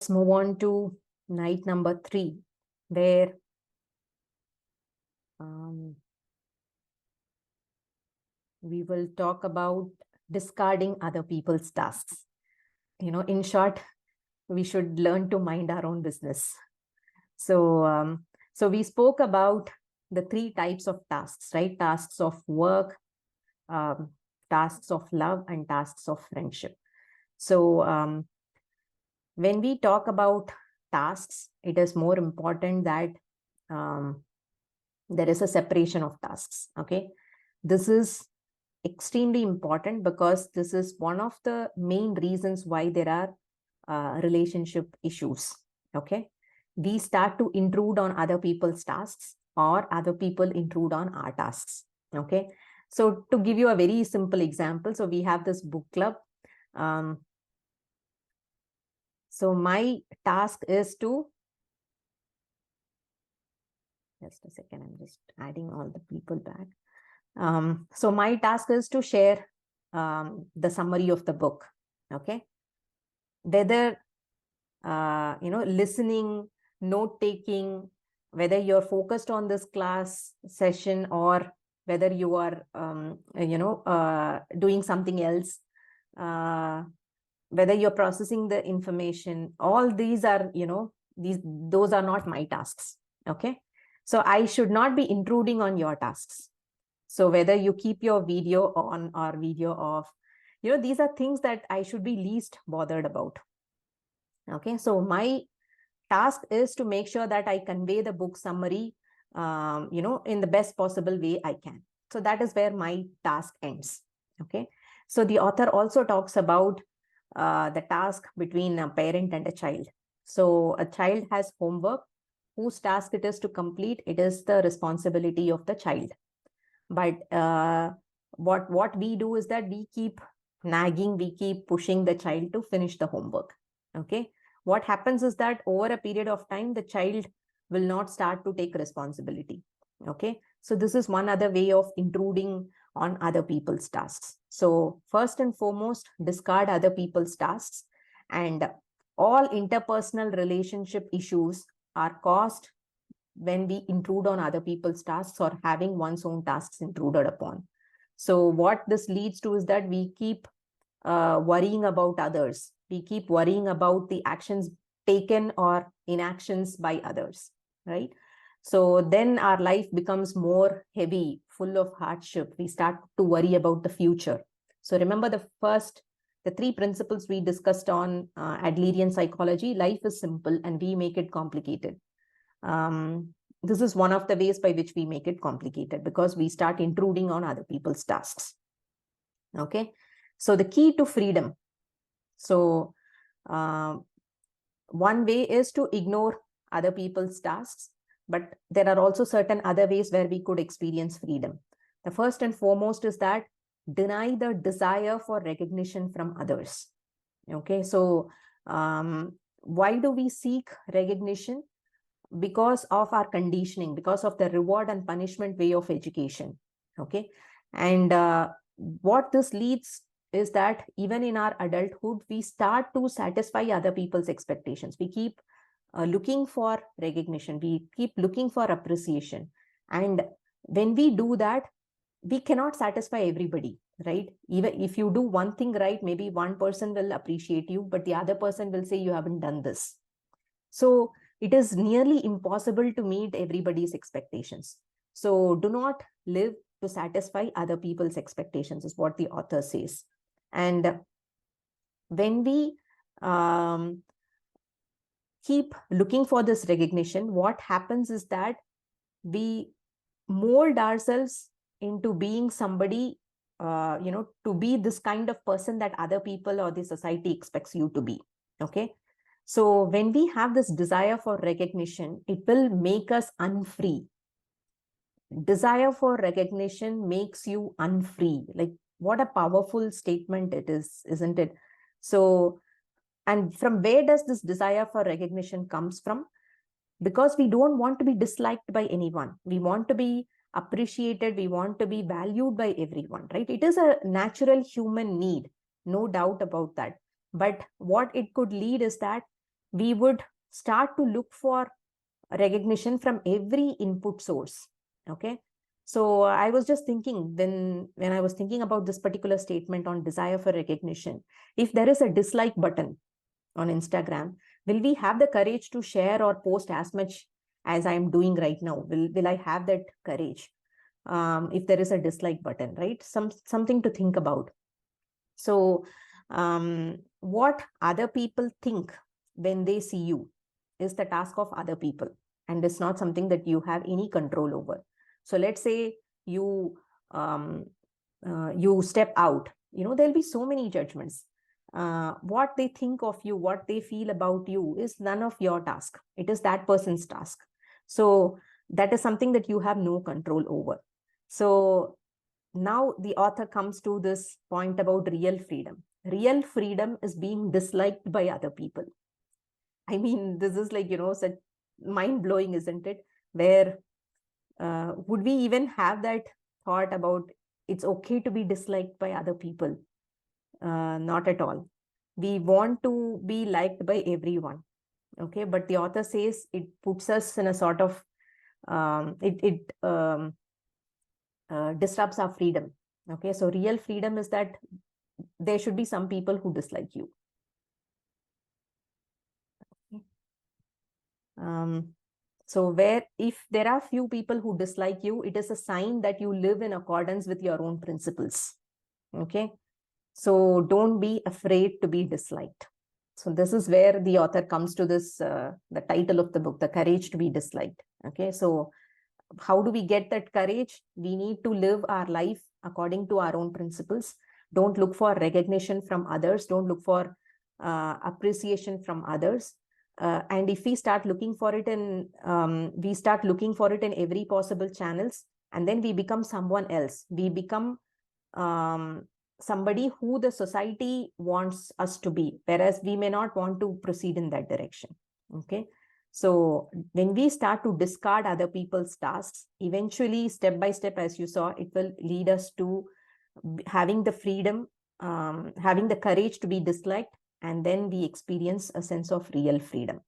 Move on to night number 3, where we will talk about discarding other people's tasks. In short, we should learn to mind our own business. So we spoke about the 3 types of tasks, right? Tasks of work, tasks of love, and tasks of friendship. So when we talk about tasks, it is more important that there is a separation of tasks. Okay, this is extremely important because this is one of the main reasons why there are relationship issues. Okay, we start to intrude on other people's tasks, or other people intrude on our tasks. Okay, so to give you a very simple example, so we have this book club. So my task is to, just a second, I'm just adding all the people back. So my task is to share the summary of the book. Okay, whether listening, note taking, whether you're focused on this class session or whether you are doing something else, whether you're processing the information, all these are, those are not my tasks. Okay, so I should not be intruding on your tasks. So whether you keep your video on or video off, these are things that I should be least bothered about. Okay, so my task is to make sure that I convey the book summary, in the best possible way I can. So that is where my task ends. Okay, so the author also talks about the task between a parent and a child. So a child has homework. Whose task it is to complete? It is the responsibility of the child. But what we do is that we keep nagging, we keep pushing the child to finish the homework. Okay, what happens is that over a period of time, the child will not start to take responsibility. Okay, so this is one other way of intruding on other people's tasks. So first and foremost, discard other people's tasks, and all interpersonal relationship issues are caused when we intrude on other people's tasks or having one's own tasks intruded upon. So what this leads to is that we keep worrying about others. We keep worrying about the actions taken or inactions by others, right? So then our life becomes more heavy, full of hardship. We start to worry about the future. So remember the 3 principles we discussed on Adlerian psychology. Life is simple and we make it complicated. This is one of the ways by which we make it complicated, because we start intruding on other people's tasks. Okay, so the key to freedom. So one way is to ignore other people's tasks, but there are also certain other ways where we could experience freedom. The first and foremost is that deny the desire for recognition from others. Okay, so why do we seek recognition? Because of our conditioning, because of the reward and punishment way of education. Okay, and what this leads is that even in our adulthood, we start to satisfy other people's expectations. We keep looking for recognition, we keep looking for appreciation, and when we do that, we cannot satisfy everybody, right? Even if you do one thing right, maybe one person will appreciate you, but the other person will say you haven't done this. So it is nearly impossible to meet everybody's expectations. So do not live to satisfy other people's expectations, is what the author says. And when we keep looking for this recognition, what happens is that we mold ourselves into being somebody, to be this kind of person that other people or the society expects you to be. Okay, so when we have this desire for recognition, it will make us unfree. Desire for recognition makes you unfree. Like, what a powerful statement it is, isn't it? So, and from where does this desire for recognition comes from? Because we don't want to be disliked by anyone. We want to be appreciated. We want to be valued by everyone, right? It is a natural human need, no doubt about that. But what it could lead is that we would start to look for recognition from every input source. Okay. So I was just thinking, when I was thinking about this particular statement on desire for recognition, if there is a dislike button on Instagram, will we have the courage to share or post as much as I'm doing right now? Will I have that courage? If there is a dislike button, right? Something to think about. So what other people think when they see you is the task of other people, and it's not something that you have any control over. So let's say you you step out, there'll be so many judgments. What they think of you, what they feel about you is none of your task. It is that person's task. So that is something that you have no control over. So now the author comes to this point about real freedom. Real freedom is being disliked by other people. I mean, this is like, such mind blowing, isn't it? Where would we even have that thought about it's okay to be disliked by other people? Not at all. We want to be liked by everyone. Okay. But the author says it puts us in a sort of, disrupts our freedom. Okay. So real freedom is that there should be some people who dislike you. So where if there are few people who dislike you, it is a sign that you live in accordance with your own principles. Okay. So don't be afraid to be disliked. So this is where the author comes to this, the title of the book, The Courage to be Disliked. Okay. So how do we get that courage? We need to live our life according to our own principles. Don't look for recognition from others. Don't look for appreciation from others. And if we start looking for it in, every possible channels, and then we become someone else. We become somebody who the society wants us to be, whereas we may not want to proceed in that direction. Okay. So when we start to discard other people's tasks, eventually, step by step, as you saw, it will lead us to having the freedom, having the courage to be disliked, and then we experience a sense of real freedom.